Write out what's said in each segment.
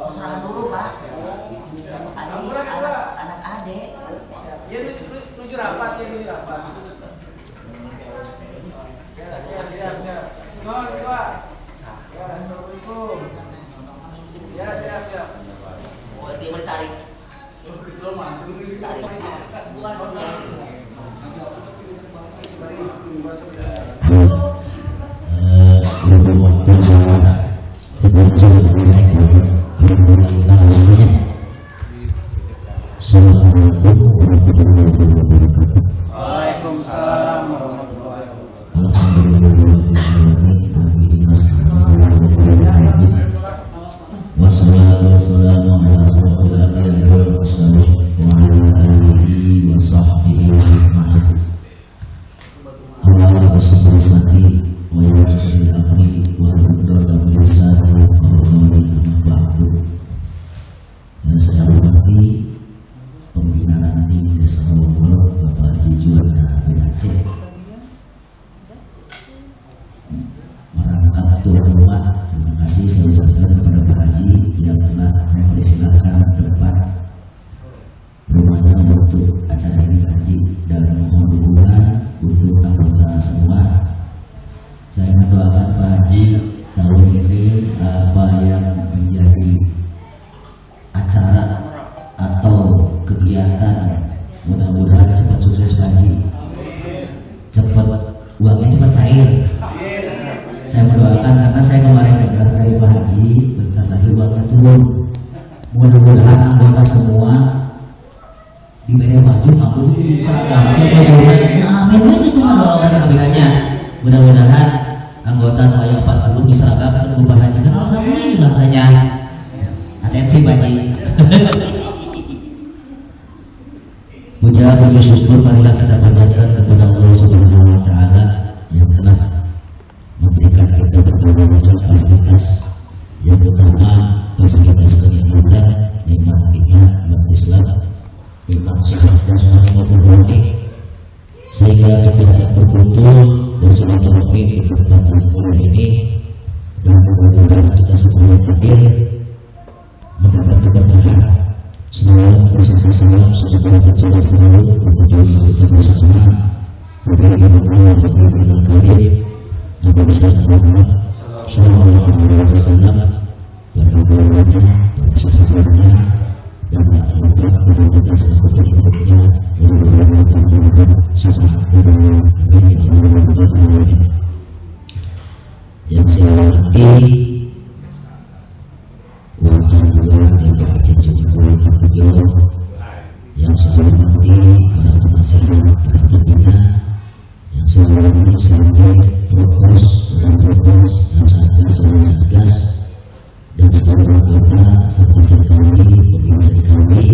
Serah dulu Pak. Anak adik. Ya nuju rapat ya nuju rapat. Ya siap. Nuhun Pak. Ya assalamualaikum. Ya siap. Oh dia mau ditarik. Waalaikumsalam warahmatullahi wassalatu wassalamu ala asrofil anbiya'i wal mursalin wa ala alihi wa sahbihi ajma'in. Allahumma salli wa yassir amri wa hlul min lisani yafqahu qawli amma ba'du. Yang saya hormati pembina ranting Desa Bogor Bapak Haji Juanda BAC, merangkap tuan rumah. Terima kasih saya ucapkan kepada Pak Haji yang telah mempersilahkan tempat rumahnya untuk acara ini Pak Haji, dan mohon dukungan untuk anggota semua. Saya mendoakan Pak Haji tahun ini apa yang menjadi acara atau kegiatan mudah-mudahan cepat sukses Pak Haji, cepat uangnya cepat cair. Saya mendoakan karena saya kemarin dengar dari Pak Haji bentar lagi uangnya turun. Mudah-mudahan anggota semua diberi baju kabung seragam. Amin itu doakan kabihannya. Mudah-mudahan anggota yang 40 diseragam ke Pak Haji kan alhamdulillah tanya. Atensi Pak Haji. Puji syukur marilah kita panjatkan kepada Allah Subhanahu wa taala yang telah memberikan kita berbagai macam fasilitas, yang utama fasilitas kenikmatan, nikmat Islam, nikmat sehat jasmani maupun rohani, sehingga kita dapat berkumpul bersilaturahmi di tempat yang mulia ini, dan mudah-mudahan kita semua hadir mendapat keberkahan. Selawat beserta salam semoga tercurah selalu kepada kita bersama kepada Allah Subhanahu Karim Nabi Muhammad Sallallahu Alaihi Wasallam, para ulama, para sahabatnya, dan para kita selaku pengikutnya, mudah-mudahan sampai akhir hayat. Yang saya hormati wakil dua DPRD Jawa Beliau, yang saya hormati para penasihat, para pembina, yang saya hormati sebagai propos dan satgas dan seluruh anggota satgas kami, pembimbing kami.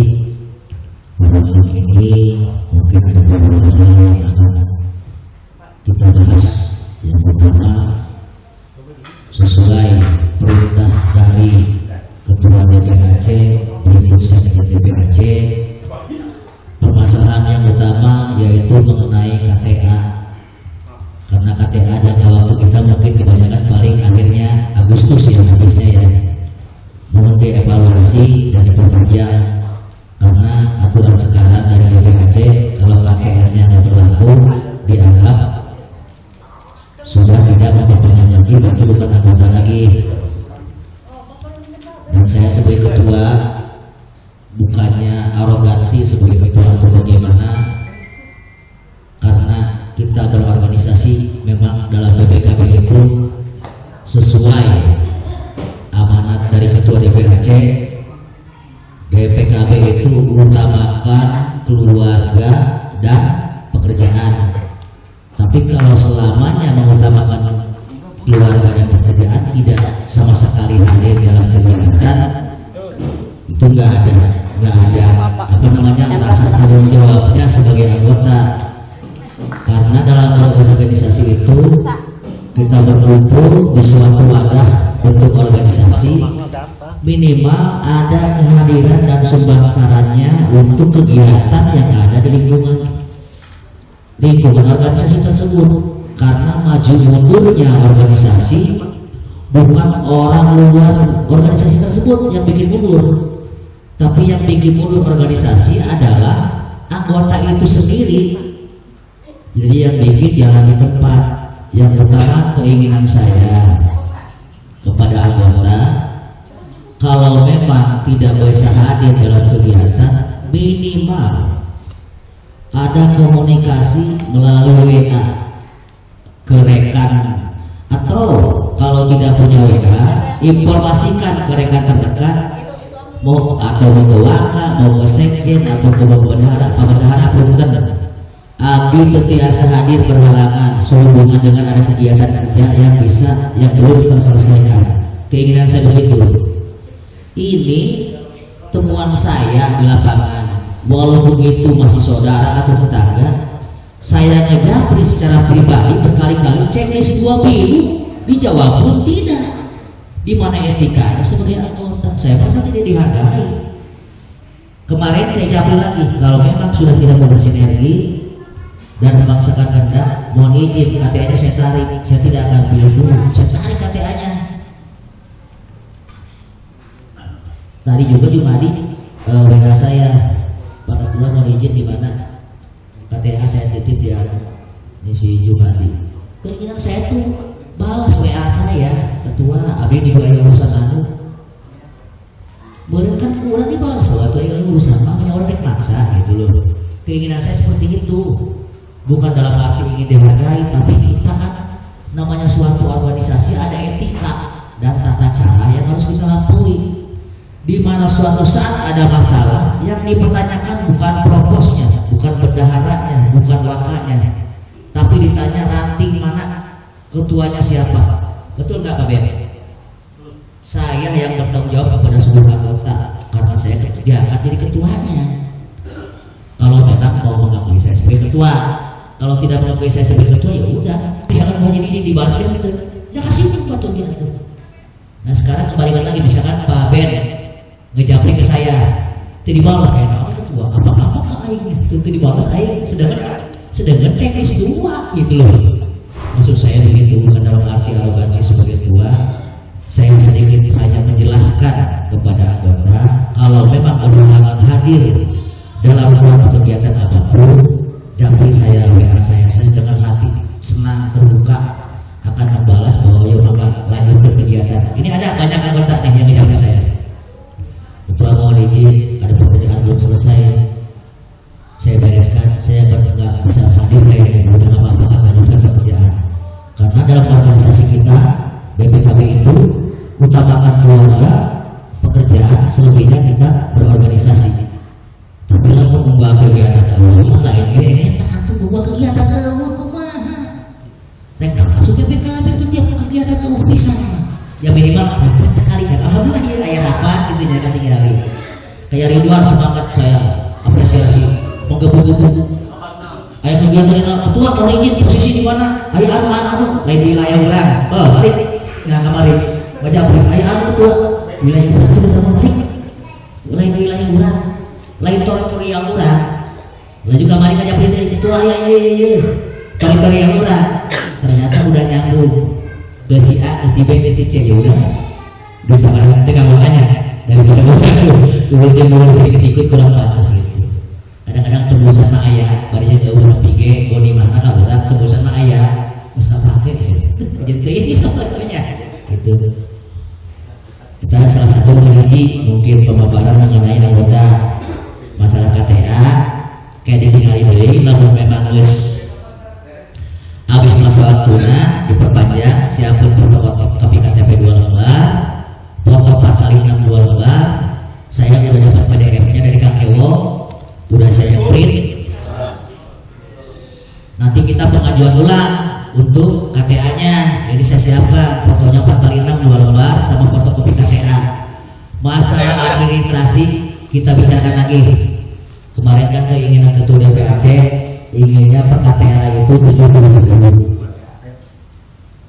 Pada malam ini mungkin ada beberapa hal yang akan kita bahas. Yang pertama, sesuai perintah dari Ketua DPAC berikut sekjen DPAC, permasalahan yang utama yaitu mengenai KTA, karena KTA jangka waktu kita mungkin kebanyakan paling akhirnya Agustus ya habisnya ya. Mohon dievaluasi dan diperpanjang, karena aturan sekarang dari DPAC kalau KTA-nya nggak berlaku dianggap sudah tidak memperpanjang lagi, berarti bukan anggota lagi. Dan saya sebagai ketua bukannya arogansi sebagai ketua atau bagaimana, karena kita berorganisasi memang dalam BPKB itu sesuai amanat dari ketua DPAC. BPKB itu utamakan keluarga dan pekerjaan. Tapi kalau selamanya mengutamakan keluarga dan pekerjaan, tidak sama sekali hadir dalam kegiatan, itu nggak ada apa namanya rasa tanggung jawabnya sebagai anggota. Karena dalam organisasi itu kita berkumpul di suatu wadah untuk organisasi, minimal ada kehadiran dan sumbang sarannya untuk kegiatan yang ada di lingkungan organisasi tersebut. Karena maju mundurnya organisasi bukan orang luar organisasi tersebut yang bikin mundur, tapi yang bikin mundur organisasi adalah anggota itu sendiri. Jadi yang bikin jalan di tempat. Yang utama keinginan saya kepada anggota, kalau memang tidak bisa hadir dalam kegiatan, minimal ada komunikasi melalui WA ke rekan, atau kalau tidak punya WA, informasikan ke rekan terdekat, mau atau mau ke Waka, mau ke Sekjen, atau ke bendahara punten, abdi tetiasa hadir berhalangan sehubungan dengan ada kegiatan kerja yang belum terselesaikan. Keinginan saya begitu. Ini temuan saya di lapangan. Walaupun itu masih saudara atau tetangga, saya ngejapri secara pribadi berkali-kali, checklist 2 minggu dijawab pun tidak. Di mana etikanya sebagai anggota? Saya merasa tidak dihargai. Kemarin saya japri lagi, kalau memang sudah tidak mau bersinergi dan memaksakan kehendak, mohon izin KTA-nya saya tarik, saya tidak akan pilih dulu, saya tarik KTA-nya. Tadi juga Jumadi WA saya, Pak Ketua mohon izin di mana KTA saya titip di si Jumadi. Keinginan saya tuh balas WA saya, Ketua, abdi di dua urusan anu. Bener kan kurang dibalas waktu urusan, makanya orang maksa gitu loh. Keinginan saya seperti itu. Bukan dalam arti ingin dihargai, tapi kita kan namanya suatu organisasi ada etika dan tata cara yang harus kita lampaui. Di mana suatu saat ada masalah yang dipertanyakan bukan proposnya, bukan bendaharanya, bukan wakanya, tapi ditanya ranting mana, ketuanya siapa. Betul nggak Pak Ben? Saya yang bertanggung jawab kepada seluruh anggota karena saya diangkat jadi ketuanya. Kalau memang mau mengakui saya sebagai ketua, kalau tidak mengakui saya sebagai ketua ya udah, jangan banyak ini dibalas gitu. Ya kasih pun waktu diatur. Nah sekarang kembalikan lagi, misalkan Pak Ben ngejapri ke saya, tidak dibalas kayak apa ketua, apa ke aing, itu dibalas aing, sedangkan checklist 2 gitu loh. Maksud saya begitu, bukan dalam arti arogansi sebagai ketua. Saya sedikit hanya menjelaskan kepada anggota, kalau memang berhalangan hadir dalam suatu kegiatan apapun, japri saya, WA saya dengan hati senang terbuka akan membalas bahwa ya maka lanjut berkegiatan. Ini ada banyak anggota nih yang dijapri saya. Ketua mohon izin, ada pekerjaan belum selesai, saya bereskan, saya nggak bisa hadir kayak ini, udah nggak apa-apa kan lanjutkan pekerjaan. Karena dalam organisasi kita BPKB itu utamakan keluarga, pekerjaan, selebihnya kita berorganisasi. Tapi lalu membawa kegiatan awal lain tak tuh membawa kegiatan awal kumaha. Nek masuk BPKB itu tiap kegiatan awal bisa. Ya minimal rapat sekali kan. Alhamdulillah ya kayak rapat gitu jangan tinggalin. Kayak Ridwan semangat saya apresiasi menggebu-gebu. Kayak kegiatan ini ketua mau izin posisi di mana? Ayo anu lain di wilayah urang. Oh balik. Nah kemarin baca berita ayo anu ketua wilayah urang itu kita mau balik. Wilayah urang. Lain teritorial urang. Lalu juga kemarin aja berita ketua ya teritorial urang. Ternyata udah nyambung. Ke si A, ke si B, ke si C ya udah. Bisa barang tengah makanya daripada kemudian mau sikit kurang batas gitu. Kadang-kadang tembusan mah aya, barinya jauh orang pige, goni mana kalau udah tembusan mah aya, mesti pakai. Jadi ini semuanya gitu. Kita salah satu menghiji mungkin pemaparan mengenai anggota masalah KTA kayak ditinggali deui namun memang geus habis masa waktunya diperpanjang, siapun fotokopi KTP 2 lembar, foto 4x6 2 lembar. Saya udah dapat PDF-nya dari Kang Ewo, udah saya print. Nanti kita pengajuan ulang untuk KTA-nya. Jadi saya siapkan fotonya 4x6 2 lembar sama fotokopi KTA. Masalah administrasi kita bicarakan lagi. Kemarin kan keinginan Ketua DPAC inginnya per KTA itu 70.000.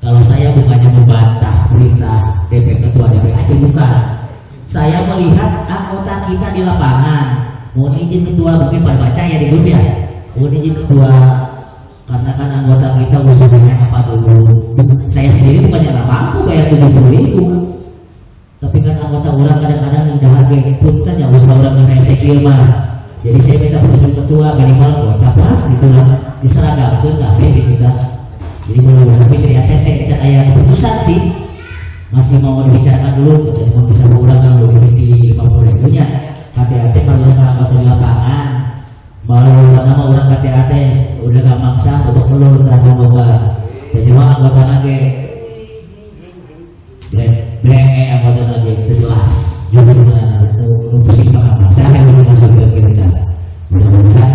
Kalau saya bukannya membantah perintah Ketua DPAC, bukan. Saya melihat anggota kita di lapangan. Mohon izin Ketua, mungkin pada baca ya di grup ya. Mohon izin Ketua, karena kan anggota kita khususnya apa dulu, saya sendiri bukannya nggak mampu bayar 70.000, tapi kan anggota orang kadang-kadang yang harga punten yang usaha orang ngerese mah. Jadi saya minta petunjuk ketua minimal gocap lah gitu lah, diseragakeun kabeh gitu kan. Jadi mudah-mudahan bisa di ACC can aya keputusan sih. Masih mau dibicarakan dulu, jadi mau bisa kurang kalau di 50.000 nya. Hati-hati kalau udah anggota di lapangan. Mau nama orang hati-hati udah gak maksa untuk pelur tanpa moga. Jadi mah anggota lagi breng anggota lagi jelas jujur dan nu pusing paham. Saya yang masuk ke kita. Mudah-mudahan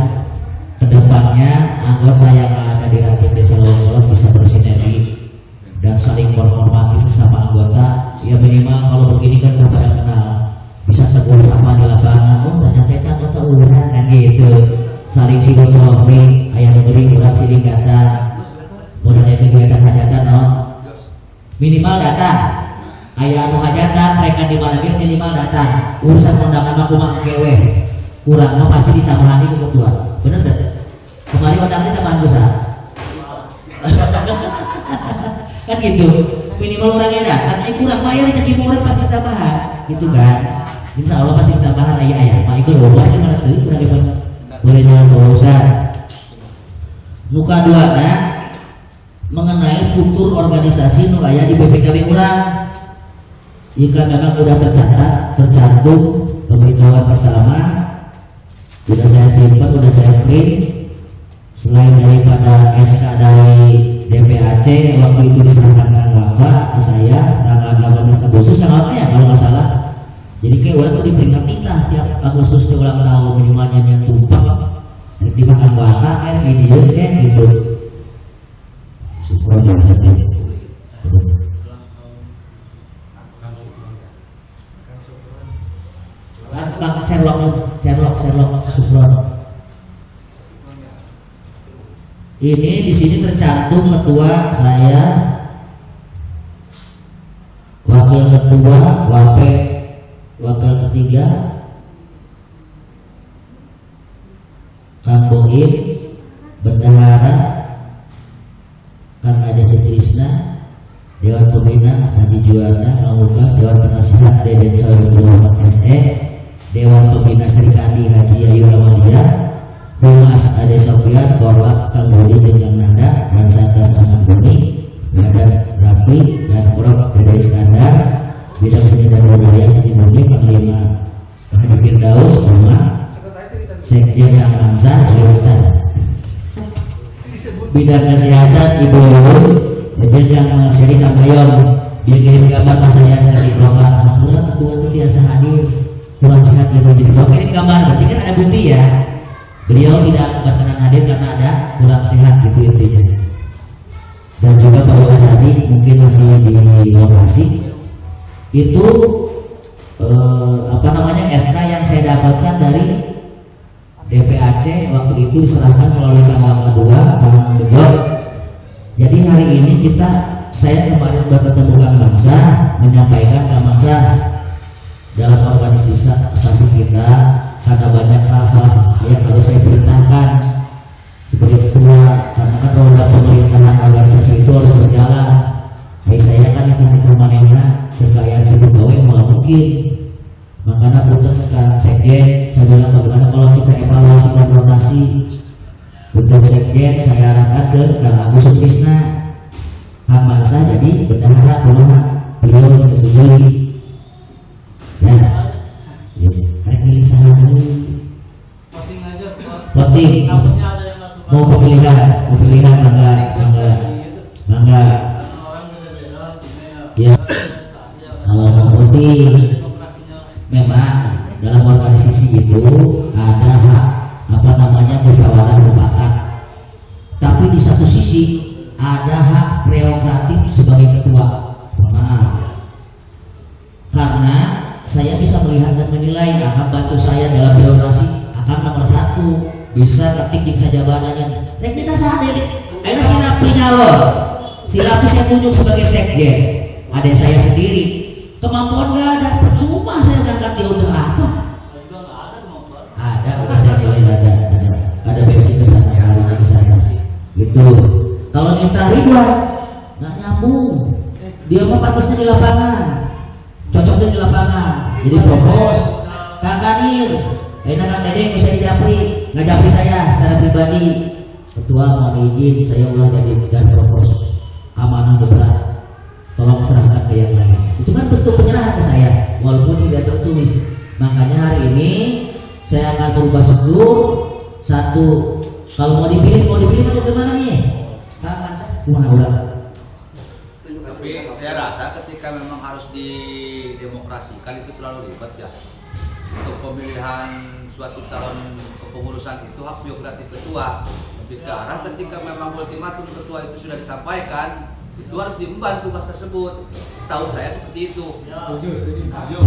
kedepannya anggota yang ada di Rapid Desa Lowongan bisa bersinergi dan saling menghormati sesama anggota. Ya minimal kalau begini kan udah pada kenal, bisa tegur sama di lapangan. Oh ternyata itu anggota urang kan gitu. Saling silaturahmi, ayah negeri urang siling datang. Udah ada kegiatan hajatan minimal datang. Ayah anu hajatan mereka di mana dia minimal datang. Urusan undangan aku mah kewe. Urangnya pasti ditambahan itu ketua. Bener tak? Kemarin undangan ditambahan besar. Kan gitu. Minimal orangnya datang, kurang bayar cacing orang pasti ditambahan. Gitu kan? Insya Allah pasti ditambahan ayah. Mak ikut rumah gimana tuh? Kurang gimana? Boleh dengan pengurusan. Muka 2 mengenai struktur organisasi nu aya di BPKB urang. Jika memang sudah tercantum pemberitahuan pertama, sudah saya simpan, sudah saya print. Selain daripada SK dari DPAC waktu itu diserahkan Kang Waka ke saya tanggal 18 Agustus tanggal apa ya kalau nggak salah. Jadi kayak orang tuh diperingati lah tiap Agustus itu ulang tahun minimalnya yang tumpang dimakan Waka kayak video kayak gitu. Syukur jangan deh. Kan Bang Sherlock Sukron. Ini di sini tercantum ketua saya, wakil ketua, wakil ketiga, Kang Boim, bendahara, Kang Ade Sutrisna, Dewan Pembina Haji Juanda, Kang Lukas, Dewan Penasihat Deden Sawi Muhammad SE, Dewan Pembina Serikandi Haji Ayu Ramalia, Humas Ade Sofian, Korlap Kang Budi Jenjang Nanda, dan Satgas Aman Bumi, Badan Rapi dan Prok Dede Iskandar, Bidang Seni dan Budaya Seni Murni Panglima Hadi Firdaus, Rumah, Sekjen Kang Mansa, Liwatan, Bidang Kesehatan Ibu Yuyun, Jenjang Manseri Kang Bayong, dia kirim gambar ke saya dari Rokan, kurang ketua itu biasa hadir, kurang sehat ya menjadi kalau kirim gambar berarti kan ada bukti ya. Beliau tidak berkenan hadir karena ada kurang sehat gitu intinya. Dan juga Pak Ustaz tadi mungkin masih di lokasi itu SK yang saya dapatkan dari DPAC waktu itu diserahkan melalui Kang Waka 2 Kang Bejo. Jadi hari ini saya kemarin bertemu Kang Mansa menyampaikan Kang Mansa dalam organisasi kita karena banyak hal-hal yang harus saya perintahkan sebagai ketua, karena kan roda pemerintahan organisasi itu harus berjalan. Saya kan nikah manehna kekayaan si pegawai mau mungkin, makanya punten Kang Sekjen saya bilang bagaimana kalau kita evaluasi dan rotasi. Untuk Sekjen saya arahkan ke Kang Agus Sutrisna, Kang Mansa jadi bendahara kumaha, beliau menyetujui. Ya, karek milih saha dulu. Voting. Mau pemilihan mangga. Ya, kalau mau voting, memang dalam organisasi itu ada hak musyawarah mufakat. Tapi di satu sisi ada hak prerogatif sebagai ketua. Maaf, karena saya bisa melihat dan menilai akan bantu saya dalam birokrasi akan nomor 1 bisa ketik saja bahannya. Nek kita sadar, ayo silapi nyalon, silapi saya tunjuk sebagai sekjen. Ada saya sendiri, kemampuan nggak ada, percuma saya ngangkat dia untuk apa? Ada, udah saya nilai ada basic kesana, larinya kesana. Gitu gitu. Kalau Nita Ridwan nggak nyambung, dia mah patosnya di lapangan, cocoknya di lapangan. Jadi propos Kang Kadir, enak Kang Dede bisa dijapri, nggak japri saya secara pribadi. Ketua mau diizin saya ulang jadi dan propos amanah Jebrat, tolong serahkan ke yang lain. Itu kan bentuk penyerahan ke saya walaupun tidak tertulis. Makanya hari ini saya akan berubah struktur. Satu, kalau mau dipilih atau gimana nih? Kapan saya? Ulang. Tapi saya rasa ketika memang harus didemokrasikan itu terlalu ribet ya. Untuk pemilihan suatu calon kepengurusan itu hak prerogatif ketua. Lebih ke arah ketika memang ultimatum ketua itu sudah disampaikan, itu harus diemban tugas tersebut. Tahu saya seperti itu.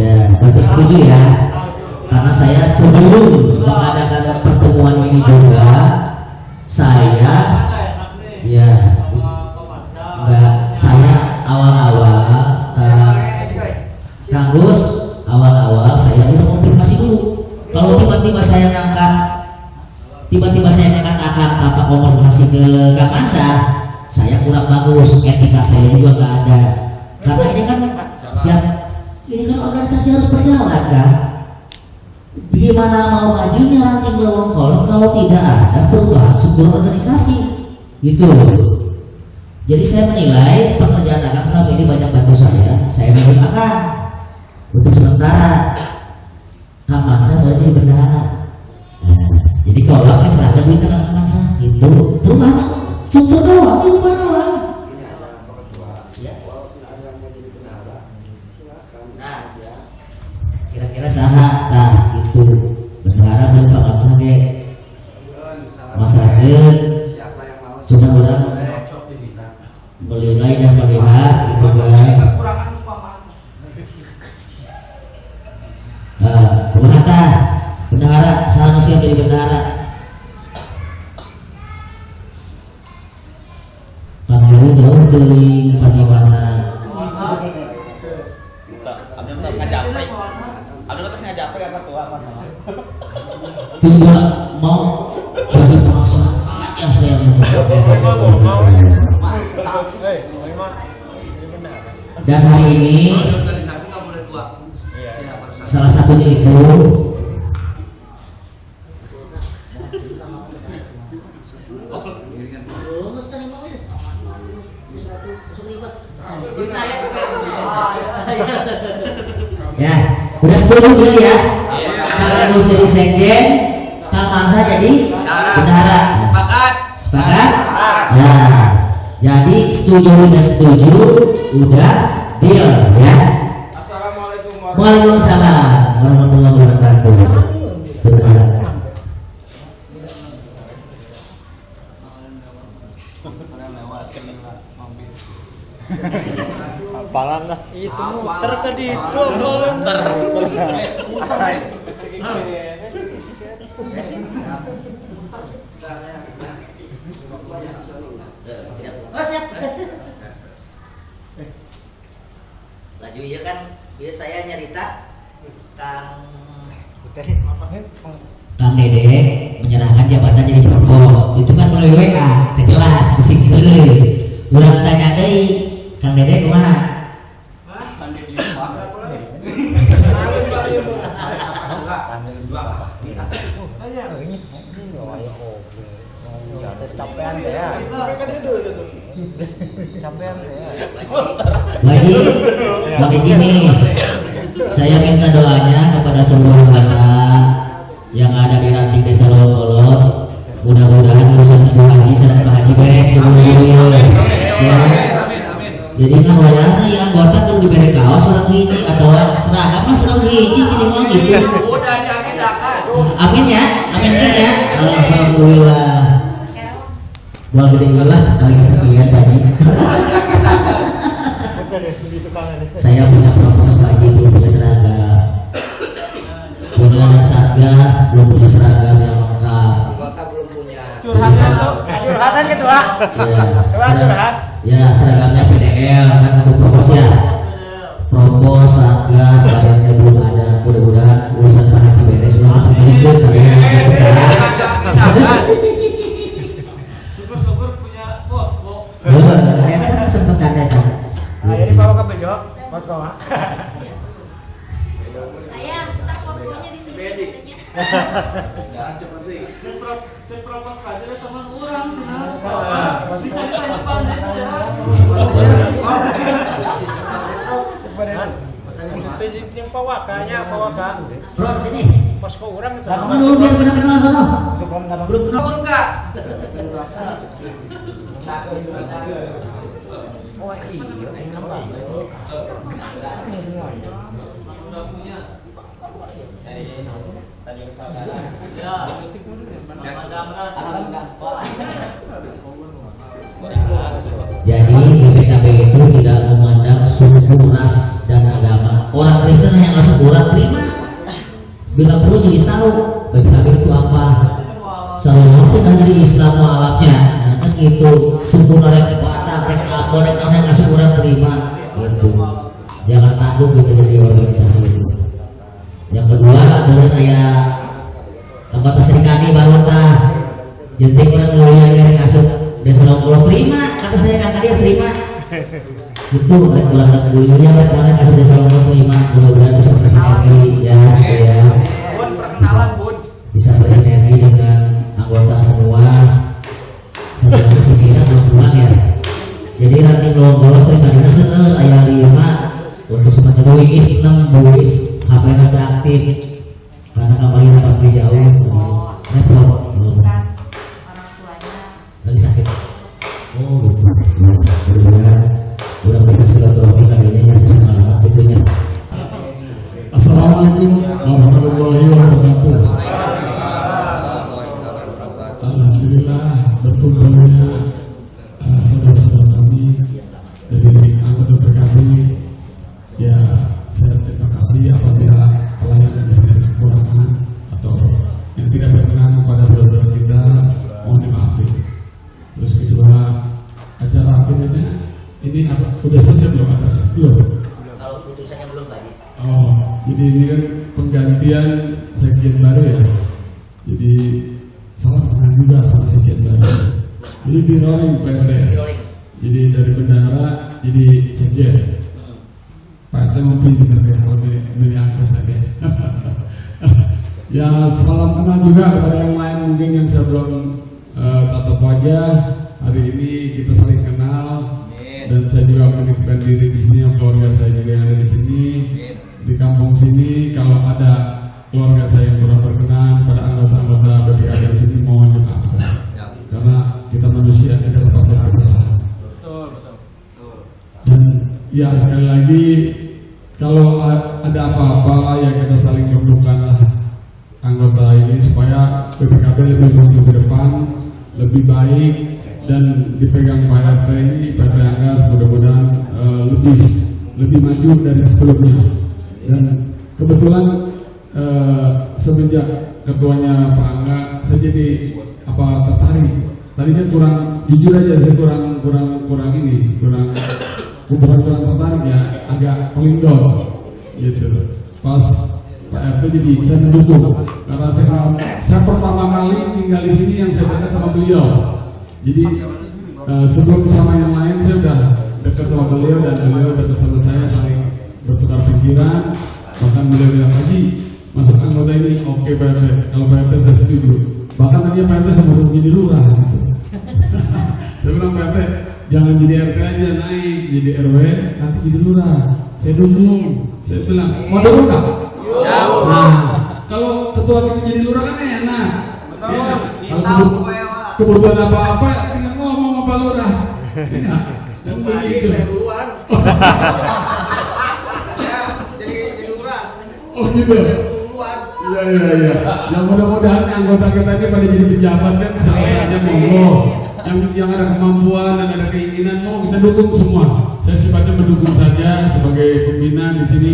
Ya, berarti setuju ya. Karena saya sebelum mengadakan pertemuan ini juga saya awal-awal Kang Gus awal-awal saya udah konfirmasi dulu. Kalau tiba-tiba saya ngangkat Akang tanpa konfirmasi ke Kang Ansa, saya kurang bagus, etika saya juga nggak ada. Karena ini kan organisasi harus berjalan kan. Gimana mau majunya ranting lewong kolot kalau tidak ada perubahan struktur organisasi gitu. Jadi saya menilai pekerjaan Akang selama ini banyak bantu saya menurut Akang untuk sementara. Kang Mansa baru jadi bendahara. Jadi kalau lapnya serahkan duit Kang Mansa gitu. Perubahan struktur doang, perubahan doang. Nah, kira-kira saha tah itu bendahara beli Pak Mansa ge. Masyarakat cuma orang menilai dan melihat gitu kan. Kumata bendahara salah sih yang jadi bendahara. Kamu jauh teling bagaimana? Tidak mau jadi pengusaha ya saya dan hari ini salah satunya itu ya udah setuju dulu ya. Kang Agus jadi sekjen, Kang Mansa jadi bendahara. Sepakat? Ya. Jadi setuju tidak setuju udah deal ya. Waalaikumsalam warahmatullahi wabarakatuh. Apalan lah itu muter ke ditu muter. Siap. Laju ya kan, biasa saya nyerita Kang Dede menyerahkan jabatan jadi propos. Itu kan melalui WA, jelas bisik heureuy. Urang tanya deui, Kang Dede kumaha? Capean teh ya. Capean teh ya. Lagi, Bang Jimmy, saya minta doanya kepada seluruh anggota yang ada di ranting desa Longkolot. Mudah-mudahan urusan Bu Haji sedang Pak Haji beres sebelum dulu ya. Jadi kan wayahna ya anggota perlu diberi kaos orang hiji atau seragam lah orang hiji minimal gitu. Udah diagendakan. Amin ya, aminkan ya. Alhamdulillah. Wah gede lah, paling kesekian tadi. Saya punya propos Pak Haji belum punya seragam. Punya anak satgas belum punya seragam yang lengkap. Curhatan gitu ah. Ya seragamnya PDL kan untuk propos ya. Propos satgas badannya belum ada. Mudah-mudahan urusan Pak Haji beres belum dapat belikan tapi kita. Jangan cepat deh. Seberapa saja teman orang cenah. Bisa depan aja. Itu yang pawakanya, pawaka. Bro, sini. Pas kau orang itu. Sama dulu biar kenal sono. Belum kenal. Turun enggak? Oh iya, kenapa? Jadi BPKB itu tidak memandang suku, ras, dan agama. Orang Kristen yang nggak sekolah terima. Bila perlu jadi tahu BPKB itu apa. Selalu pun jadi Islam mualafnya, nah, kan gitu. Suku norek Batak, rek Ambon, rek nggak sekolah terima. Gitu. Jangan takut gitu jadi organisasi itu. Yang kedua, boleh kayak anggota serikandi baru tah. Jadi orang mulia yang ngasih udah selalu kalau terima, kata saya kakak dia terima. Itu rek kurang dan kuliah, rek orang kasih udah selalu terima. Mudah-mudahan bisa bersinergi ya, ya. Bun, perkenalan Bun. Bisa bersinergi dengan anggota semua. Satu lagi sembilan belum pulang ya. Jadi nanti kalau ceritanya seueur ayat 5 untuk semacam buis 6 buis HP nanti aktif karena kembali dapat jauh repot lagi sakit. Oh gitu. Mudah-mudahan udah bisa silaturahmi kadinya bisa ngalamin gitunya. Assalamualaikum warahmatullahi wabarakatuh. Alhamdulillah berkumpulnya saudara-saudara kami dari anggota PKB. Ya, saya terima kasih apabila pelayanan di sini kekurangan atau yang tidak berkenan kepada saudara-saudara kita, mohon dimaafkan. Terus kedua, acara akhirnya ini apa? Udah selesai belum acara? Belum. Kalau putusannya belum Pak. Oh, jadi ini kan penggantian sekjen baru ya. Jadi salah kenal juga sama sekjen baru. Jadi di rolling Pak RT ya. Jadi dari bendara jadi sekjen. Pak RT mau pilih ya, kalau milih angkat lagi. Ya salam kenal juga kepada yang lain mungkin yang saya belum tatap wajah. Hari ini kita saling kenal. Dan saya juga menitipkan diri di sini, yang keluarga saya juga yang ada di sini. Di kampung sini kalau ada keluarga saya yang kurang berkenan pada anggota-anggota BPKB di sini mohon dimaafkan karena kita manusia tidak lepas dari kesalahan. Dan ya sekali lagi kalau ada apa-apa ya kita saling berdukalah anggota ini supaya BPKB lebih maju ke depan, lebih baik dan dipegang Pak RT ini, Pak Angga mudah-mudahan lebih maju dari sebelumnya. Dan kebetulan semenjak ketuanya Pak Angga saya jadi tertarik. Tadinya kurang jujur aja saya kurang tertarik ya, agak pelindor gitu. Pas Pak RT jadi saya mendukung karena saya pertama kali tinggal di sini yang saya dekat sama beliau. Jadi sebelum sama yang lain saya udah dekat sama beliau dan beliau dekat sama saya, saling bertukar pikiran. Bahkan beliau bilang, Haji masuk anggota ini, oke Pak RT, kalau Pak RT saya setuju. Bahkan tadi Pak RT saya mau jadi lurah gitu. Saya bilang Pak RT jangan jadi RT aja, naik jadi RW, nanti jadi lurah. Saya dukung. Saya bilang mau dukung tak? Nah, kalau ketua kita jadi lurah kan enak. Ya, kalau kebutuhan apa-apa tinggal ngomong sama Pak Lurah. Ya, dan begitu. Saya duluan. Jadi lurah. Oh gitu. Iya. Yang mudah-mudahan anggota kita ini pada jadi pejabat kan salah saja monggo. Yang ada kemampuan dan ada keinginan mau kita dukung semua. Saya sifatnya mendukung saja sebagai pembina di sini.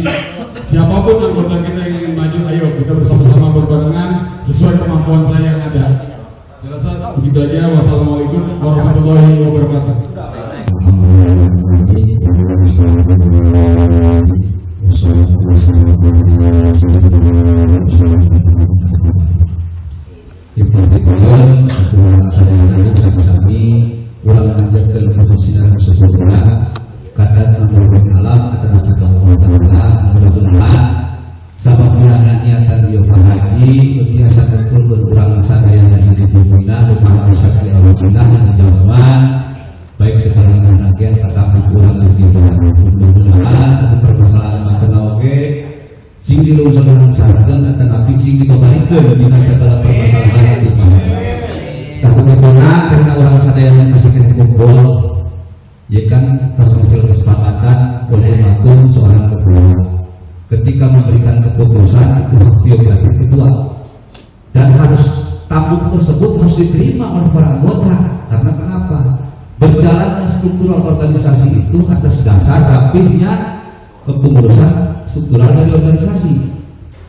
Siapapun anggota kita yang ingin maju, ayo kita bersama-sama berbarengan sesuai kemampuan saya yang ada. Saya rasa begitu aja. Wassalamualaikum warahmatullahi wabarakatuh. Kemudian satu saya yang sami-sami ulang mengajarkan profesi dalam sebuah bola kadat menurut alam atau nabi Allah Taala mudah-mudahan sabab bilangan niatan dia Pak Haji biasa kumpul berurang sadaya di bumina lupa sakti awalina yang jauhan baik sekarang agen tetapi kurang rezeki mudah-mudahan ada permasalahan macam oke sing dilung sebelah sareng tetapi sing dibabalikeun dina segala permasalahan di Pak Haji. Tapi betulna karena orang sadaya masih kena kumpul ya kan terhasil kesepakatan ultimatum seorang ketua ketika memberikan keputusan itu hak prerogatif ketua dan harus tamu tersebut harus diterima oleh para anggota. Karena kenapa? Berjalannya struktural organisasi itu atas dasar rapihnya kepengurusan struktural dari organisasi.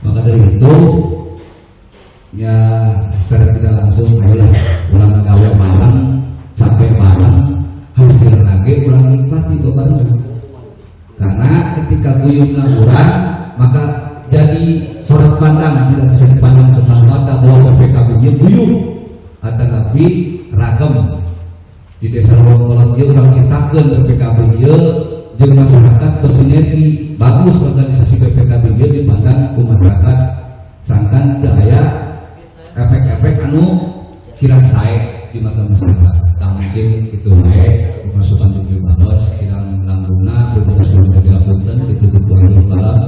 Maka dari itu ya secara tidak langsung ayolah ulang gawe malam capek malam hasil lagi ulang nikmati bebannya. Karena ketika guyubna urang maka jadi sorot pandang tidak bisa dipandang sebelah mata bahwa PKB nya guyub tetapi ragam di desa Longkolot ieu urang ciptakeun PKB ieu jeung masyarakat bersinergi bagus organisasi PKB ieu dipandang ku masyarakat sangkan teu aya efek-efek anu kirang sae di mata masyarakat. Tak mungkin itu baik pemasukan di Primados kirang langguna Primados dilakukan ditutup dengan kalam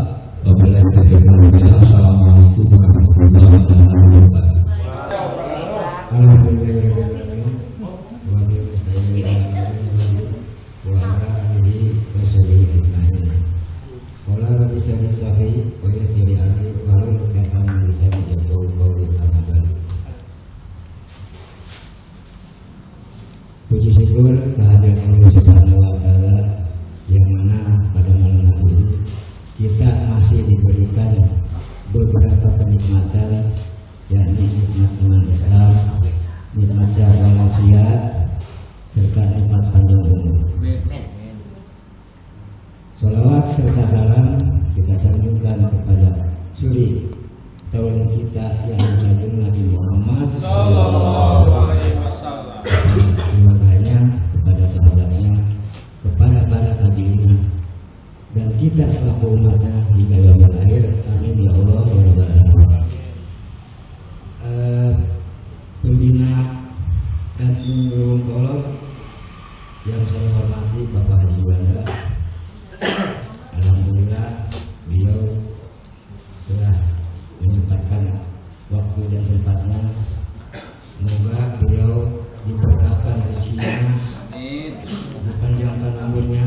wabillahi taufiq wal hidayah. Assalamualaikum warahmatullahi wabarakatuh. Alhamdulillahirrahmanirrahim. Wa bihi nasta'in wa ala alihi wa sahbihi ajma'in. Qala rabbi shrah li sadri wa yassir li amri wahlul 'uqdatam min lisani yafqahu qawli. Puji syukur kehadiran Allah Subhanahu wa taala yang mana pada malam hari ini kita masih diberikan beberapa kenikmatan, yakni nikmat iman Islam, nikmat sehat walafiat, serta nikmat panjang umur. Salawat serta salam kita sambungkan kepada suri tauladan kita yang Kanjeng Nabi Muhammad sallallahu alaihi wasallam, keluarganya, kepada sahabatnya, kepada para tabi'in dan kita selaku umatnya hingga yaumil akhir. Amin ya Allah ya rabbal alamin. Pembina Ranting Longkolot yang saya hormati Bapak Haji Juanda, alhamdulillah beliau telah menyempatkan waktu dan tempatnya. Semoga beliau diberkahkan rezekinya, dipanjangkan umurnya,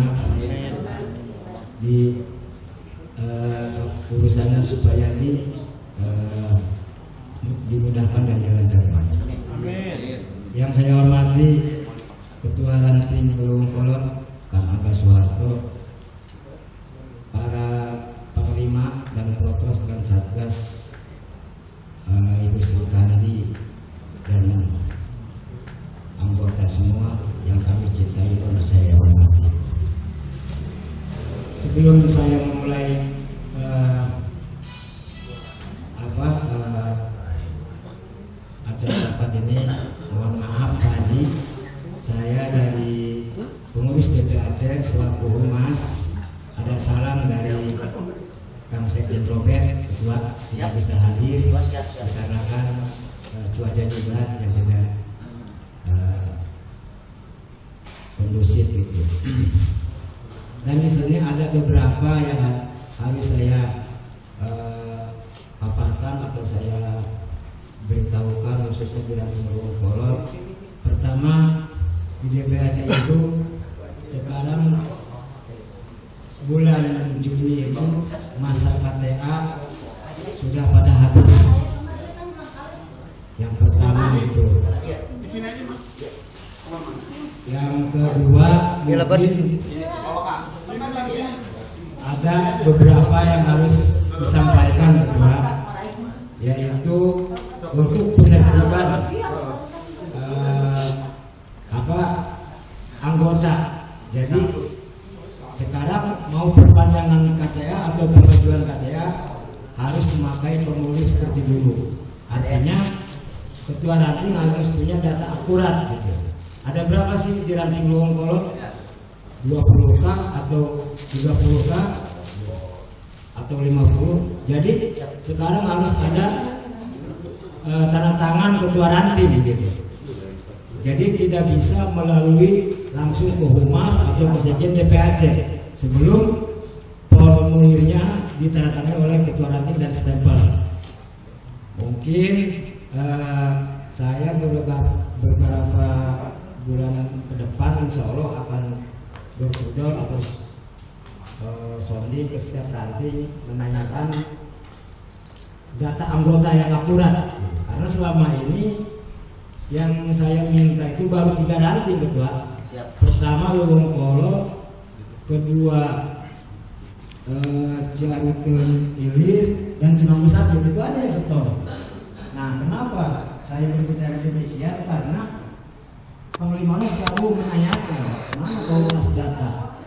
di urusannya supaya dimudahkan dan dilancarkan. Yang saya hormati Ketua Ranting Longkolot Kang Aga Soeharto, para panglima dan prokros dan satgas, Ibu Sri Kandi dan anggota semua yang kami cintai dan saya hormati. Sebelum saya memulai acara rapat ini, mohon maaf Pak Haji, saya dari pengurus DP Aceh selaku humas ada salam dari Kang Sekjen Robert, Ketua tidak bisa hadir dikarenakan cuaca juga yang tidak kondusif gitu. Dan di sini ada beberapa yang harus saya paparkan atau saya beritahukan khususnya di Ranting Longkolot. Pertama, di DPAC itu sekarang bulan Juni itu masa KTA sudah pada habis. Yang pertama itu. Yang kedua mungkin ada beberapa yang harus disampaikan Ketua, yaitu untuk penertiban anggota. Jadi sekarang mau perpanjangan KTA atau pengajuan KTA harus memakai formulir seperti dulu. Artinya Ketua Ranting harus punya data akurat gitu. Ada berapa sih di Ranting Longkolot? 20K atau 30K atau 50. Jadi sekarang harus ada tanda tangan ketua ranting gitu. Jadi tidak bisa melalui langsung ke humas atau ke sekjen DPAC sebelum formulirnya ditandatangani oleh ketua ranting dan stempel. Mungkin saya beberapa bulan ke depan insya Allah akan door to door atau sounding ke setiap ranting menanyakan data anggota yang akurat, karena selama ini yang saya minta itu baru 3 ranting ketua. Pertama Wewengkolot, kedua Ciaruten Ilir, dan Cimanggu Satu, itu aja yang setor. Nah, kenapa saya berbicara demikian? Karena Panglima selalu menanyakan mana komunitas data.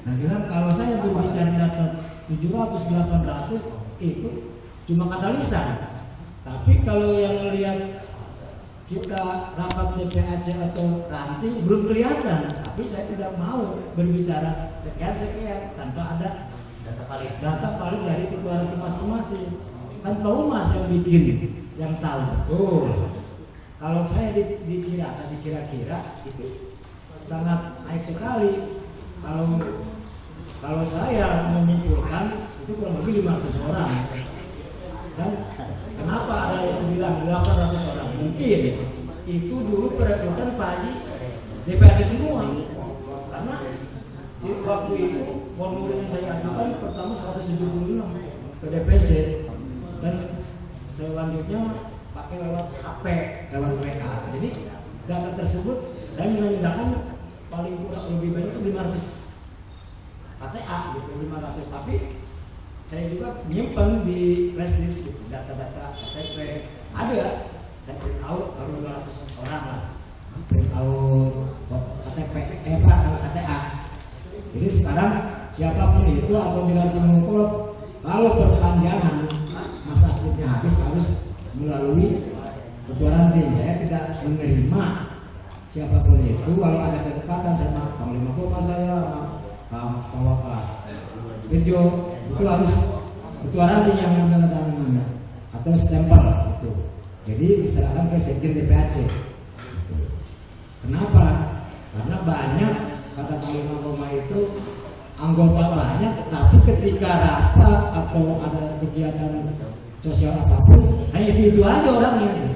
Saya bilang kalau saya berbicara data 700-800 itu cuma kata lisan. Tapi kalau yang lihat kita rapat DPAC atau ranting belum kelihatan. Tapi saya tidak mau berbicara sekian tanpa ada data valid dari ketua ranting masing-masing. Kan Pak Umas yang bikin, yang tahu betul. Kalau saya dikira-kira itu sangat naik sekali. Kalau saya menyimpulkan itu kurang lebih 500 orang. Dan kenapa ada yang bilang 800 orang? Mungkin itu dulu perekrutan Pak Haji DPAC semua. Karena di waktu itu formulir yang saya ajukan pertama 176 ke DPC dan selanjutnya pakai lewat HP, lewat WA. Jadi data tersebut saya minta paling kurang lebih banyak itu 500 KTA gitu, 500. Tapi saya juga nyimpen di flash disk gitu, data-data KTP ada. Saya print out baru 200 orang lah, print out KTP, KTA. Jadi sekarang siapapun itu atau di ranting Wewengkolot, kalau perpanjangan masa aktifnya habis harus melalui ketua ranting. Saya tidak menerima siapapun itu kalau ada kedekatan sama Panglima Koma saya, Pak Waka Bejo, itu harus ketua ranting yang menandatangani atau stempel itu. Jadi diserahkan ke sekjen DPAC. Kenapa? Karena banyak, kata Panglima Koma itu, anggota banyak, tapi ketika rapat atau ada kegiatan sosial apapun, hanya itu aja orangnya.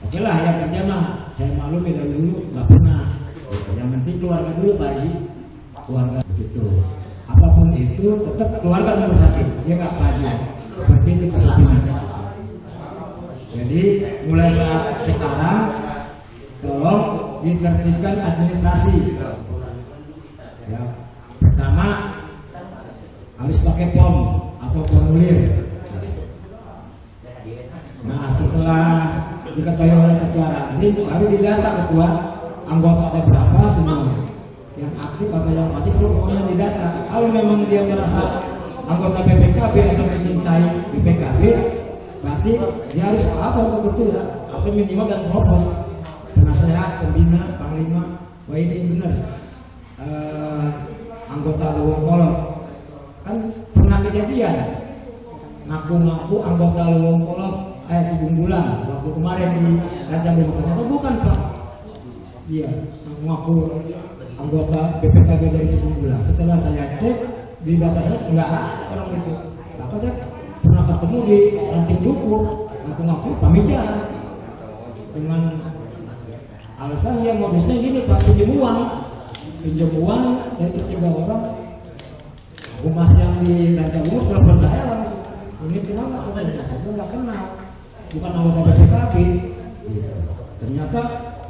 Oke lah, yang kerja mah saya maklum ya dari dulu nggak pernah. Yang penting keluarga dulu Pak Haji, keluarga begitu. Apapun itu tetap keluarga nomor 1, ya nggak Pak Haji. Seperti itu kepemimpinan. Jadi mulai saat sekarang tolong ditertibkan administrasi. Ya, pertama harus pakai POM atau formulir. Nah, setelah diketahui oleh ketua ranting, baru didata ketua anggota ada berapa semua yang aktif atau yang masih kemudian didata. Kalau memang dia merasa anggota BPKB atau mencintai BPKB, berarti dia harus lapor ke ketua atau minimal dan propos penasehat, pembina, panglima. Wah ini benar anggota Wewengkolot. Kan pernah kejadian ngaku-ngaku anggota Wewengkolot Cibung Bulang waktu kemarin di Rancang Bogor, ternyata bukan Pak. Dia ngaku anggota BPKB dari Cibung Bulang. Setelah saya cek di data saya nggak ada orang itu. Bahkan saya pernah ketemu di Ranting Duku ngaku-ngaku pamijahan dengan alasan yang modusnya gini Pak, pinjam uang dari 3 orang. Humas yang di Rancang Bogor telepon saya langsung, ini kenal nggak? Saya nggak kenal, bukan anggota BPKB. Ternyata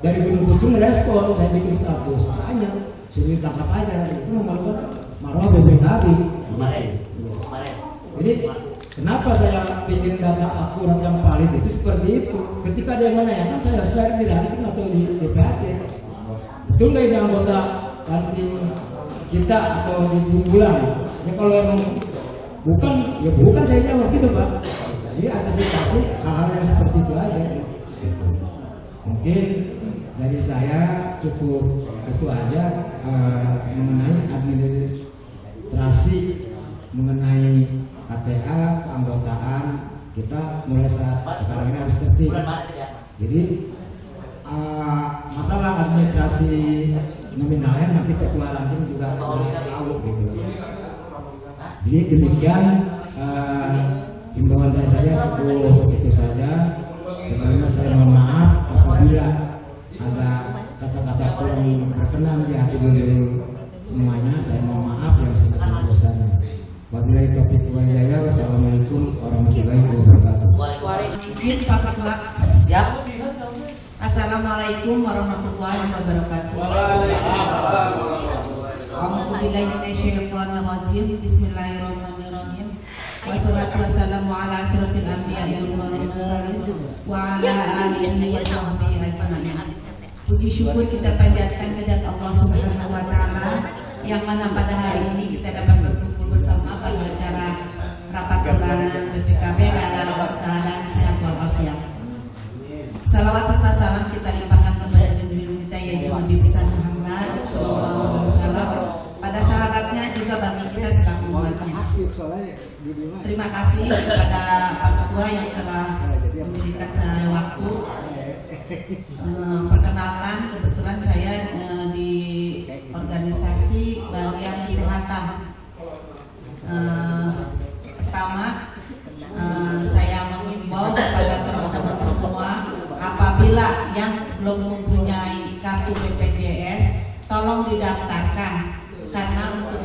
dari Gunung Pucung respon, saya bikin status, makanya suruh ditangkap aja. Itu memalukan marwah BPKB. Jadi kenapa saya bikin data akurat yang valid itu seperti itu? Ketika dia menanyakan, saya share di ranting atau di DPAC. Betul nggak ini anggota ranting kita atau di Cibung Bulang? Ya kalau emang bukan, ya bukan, saya jawab gitu Pak. Jadi antisipasi hal-hal yang seperti itu aja. Mungkin dari saya cukup itu aja mengenai administrasi, mengenai KTA keanggotaan kita mulai saat sekarang ini harus tertib. Bulan mana itu ya? Jadi masalah administrasi nominalnya nanti ketua ranting juga udah tahu gitu. Jadi demikian himbauan dari saya cukup itu saja. Sebelumnya saya mohon maaf apabila ada kata-kata kurang berkenan di hati dulu semuanya. Saya mohon maaf yang sebesar-besarnya. Wabillahi taufiq wal hidayah. Wassalamualaikum warahmatullahi wabarakatuh. Izin Pak Ketua. Ya. Assalamualaikum warahmatullahi wabarakatuh. A'udzubillahi minasyaitonirrajim. Bismillahirrahmanirrahim. Wassalatu wassalamu ala asyrofil anbiya'i wal mursalin wa ala alihi wa sahbihi ajma'in. Puji syukur kita panjatkan kehadirat Allah Subhanahu wa taala yang mana pada hari ini kita dapat berkumpul bersama pada acara rapat bulanan BPKB dalam keadaan sehat walafiat. Salawat serta salam kita limpahkan kepada junjungan kita yaitu Nabi besar Muhammad sallallahu alaihi wasallam, pada sahabatnya juga bagi kita selaku umatnya. Terima kasih kepada Pak Ketua yang telah memberikan saya waktu. Perkenalkan, kebetulan saya di organisasi bagian kesehatan. Pertama, saya mengimbau kepada teman-teman semua, apabila yang belum mempunyai kartu BPJS, tolong didaftarkan, karena untuk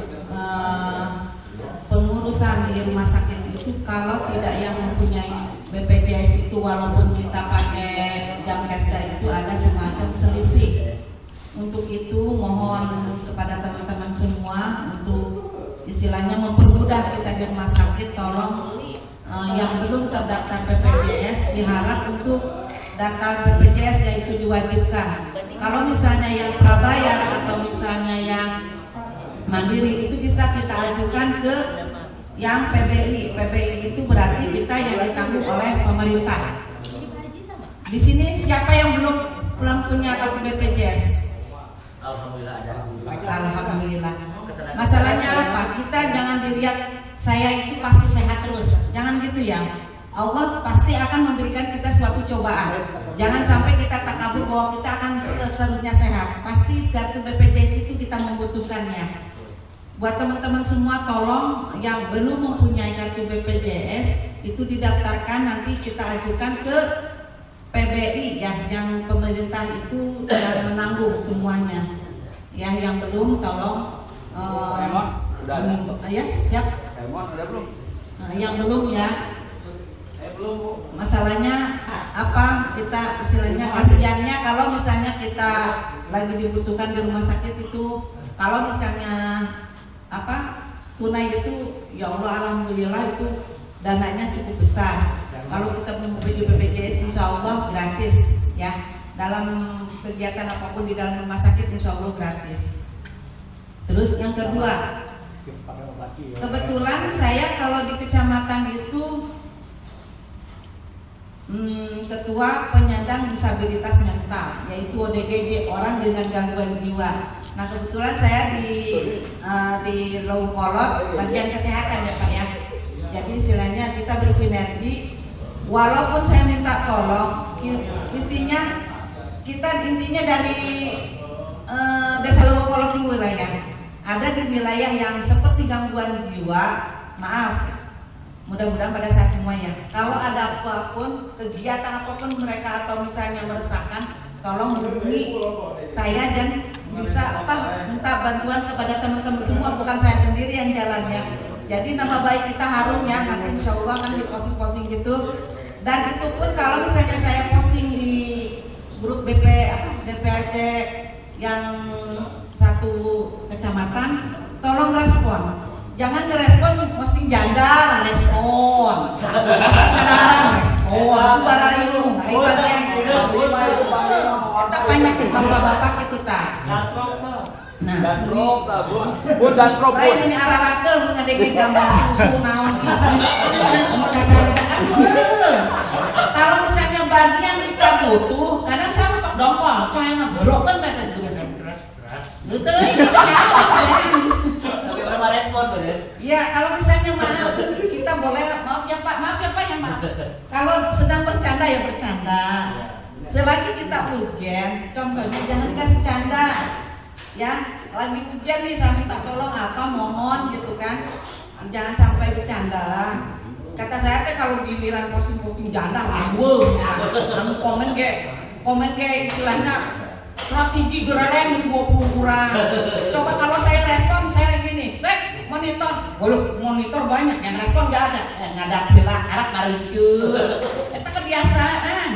pengurusan di rumah sakit itu kalau tidak yang mempunyai BPJS itu walaupun kita pakai jam kesda itu ada semacam selisih. Untuk itu mohon kepada teman-teman semua untuk istilahnya mempermudah kita di rumah sakit, tolong yang belum terdaftar BPJS diharap untuk daftar BPJS yaitu diwajibkan. Kalau misalnya yang prabayar atau misalnya yang mandiri itu bisa kita ajukan ke yang PBI. PBI itu berarti kita yang ditanggung oleh pemerintah. Di sini siapa yang belum punya kartu BPJS? Alhamdulillah ada. Alhamdulillah. Masalahnya apa? Kita jangan dilihat saya itu pasti sehat terus. Jangan gitu ya. Allah pasti akan memberikan kita suatu cobaan. Jangan sampai kita takabur bahwa kita akan seterusnya sehat. Pasti kartu BPJS itu kita membutuhkannya. Buat teman-teman semua, tolong yang belum mempunyai kartu BPJS itu didaftarkan, nanti kita ajukan ke PBI ya, yang pemerintah itu menanggung semuanya. Ya, yang belum tolong udah ada. Ya, siap. Udah belum? Yang belum ya. Belum, Bu. Masalahnya apa? Kita istilahnya kasihannya kalau misalnya kita lagi dibutuhkan di rumah sakit itu, kalau misalnya apa tunai itu, ya Allah alhamdulillah itu dananya cukup besar. Kalau kita mempunyai BPJS insya Allah gratis ya. Dalam kegiatan apapun di dalam rumah sakit insya Allah gratis. Terus yang kedua, kebetulan saya kalau di kecamatan itu ketua penyandang disabilitas mental, yaitu ODGJ, orang dengan gangguan jiwa. Nah kebetulan saya di Lowkolot bagian kesehatan ya Pak ya. Jadi istilahnya kita bersinergi. Walaupun saya minta tolong, intinya dari desa Lowkolot di wilayah. Ada di wilayah yang seperti gangguan jiwa, maaf. Mudah-mudahan pada saat semua ya. Kalau ada apapun kegiatan apapun mereka atau misalnya meresahkan, tolong hubungi saya dan bisa minta bantuan kepada teman-teman semua, bukan saya sendiri yang jalannya. Jadi nama baik kita harum ya, nanti insya Allah akan diposting-posting gitu. Dan itu pun kalau misalnya saya posting di grup BPAC yang satu kecamatan, tolong respon. Jangan ngerespon posting janda respon. Respon. Itu barang itu. Bagian kita banyak bapak-bapak itu tak. Nah, lain ini arah-arah mengadegi gambar susu naon gitu. Kalau misalnya bagian kita butuh, kadang saya masuk dongkol, kok yang broken kan keras. Gitu ini tapi orang respon tuh ya. Ya, kalau misalnya maaf kita ya Pak, maaf ya Pak ya maaf. Kalau sedang bercanda ya bercanda. Selagi kita ujian, contohnya jangan kasih canda, ya. Lagi ujian nih, saya minta tolong apa, mohon gitu kan. Jangan sampai bercanda lah. Kata saya teh kalau giliran posting janda rambut, kamu komen kayak istilahnya strategi geraleng 20 kurang. Coba kalau saya respon saya gini, monitor, waduh monitor banyak, yang respon nggak ada, nggak ada hilang, arak muncul, itu kebiasaan,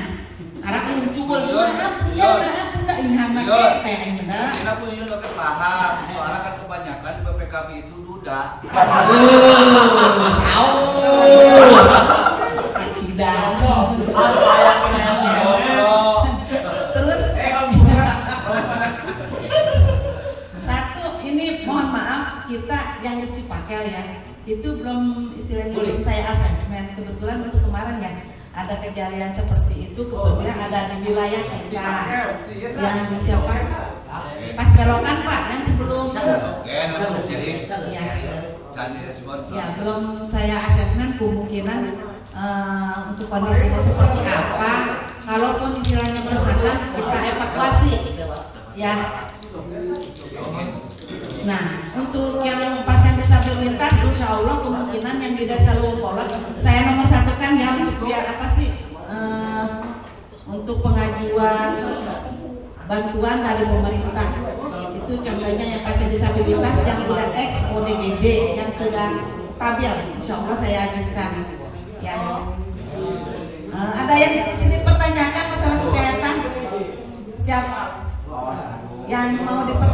arak muncul, maaf ini anak teh yang benar. Kita punya juga paham, soalnya kan kebanyakan PPKB itu duda. Saul, kacidan. Terus satu ini mohon maaf kita yang di Cipakel ya itu belum istilahnya belum saya asesmen. Kebetulan untuk kemarin ya ada kejadian seperti itu kebetulan ada di wilayah kita yang siapa pas belokan Pak yang sebelum ya belum saya asesmen kemungkinan untuk kondisinya seperti apa. Kalaupun istilahnya meresahkan kita evakuasi ya. Nah untuk yang pasien disabilitas insya Allah kemungkinan yang di desa Lungkolot saya nomor satukan ya untuk biar apa sih untuk pengajuan bantuan dari pemerintah itu contohnya yang pasien disabilitas yang sudah ex ODGJ yang sudah stabil insya Allah saya ajukan ya. Ada yang di sini pertanyakan masalah kesehatan siap yang mau dipertanyakan